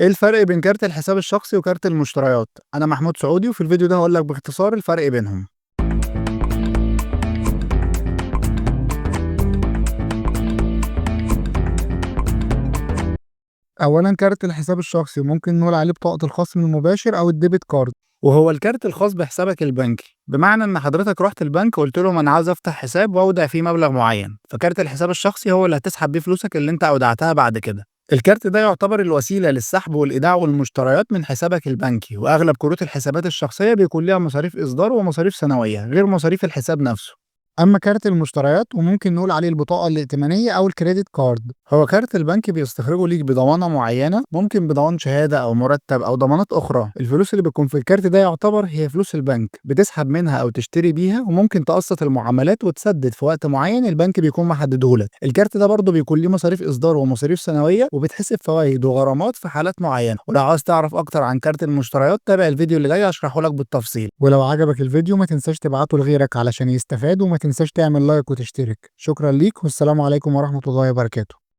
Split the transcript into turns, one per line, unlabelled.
ايه الفرق بين كارت الحساب الشخصي وكارت المشتريات؟ انا محمود سعودي، وفي الفيديو ده هقول لك باختصار الفرق بينهم. اولا كارت الحساب الشخصي ممكن نقول عليه بطاقة الخصم المباشر او الديبت كارد، وهو الكارت الخاص بحسابك البنكي، بمعنى ان حضرتك رحت البنك وقلت لهم انا عاوز افتح حساب واودع فيه مبلغ معين، فكارت الحساب الشخصي هو اللي هتسحب بيه فلوسك اللي انت اودعتها بعد كده. الكارت ده يعتبر الوسيلة للسحب والإيداع والمشتريات من حسابك البنكي، وأغلب كروت الحسابات الشخصية بيكون ليها مصاريف إصدار ومصاريف سنوية غير مصاريف الحساب نفسه. أما كارت المشتريات وممكن نقول عليه البطاقة الائتمانية أو الكريدت كارد، هو كارت البنك بيستخرجه ليك بضمانة معينة، ممكن بضمان شهادة أو مرتب أو ضمانات أخرى. الفلوس اللي بتكون في الكارت ده يعتبر هي فلوس البنك، بتسحب منها أو تشتري بيها، وممكن تقسط المعاملات وتسدد في وقت معين البنك بيكون محددهولك. الكارت ده برضه بيكون ليه مصاريف إصدار ومصاريف سنوية، وبتحسب فوائد وغرامات في حالات معينة. ولو عاوز تعرف أكتر عن كارت المشتريات تابع الفيديو اللي جاي هشرحه لك بالتفصيل. ولو عجبك الفيديو ما تنساش تبعته لغيرك علشان يستفاد، وما تنساش تعمل لايك وتشترك. شكرا ليك، والسلام عليكم ورحمة الله وبركاته.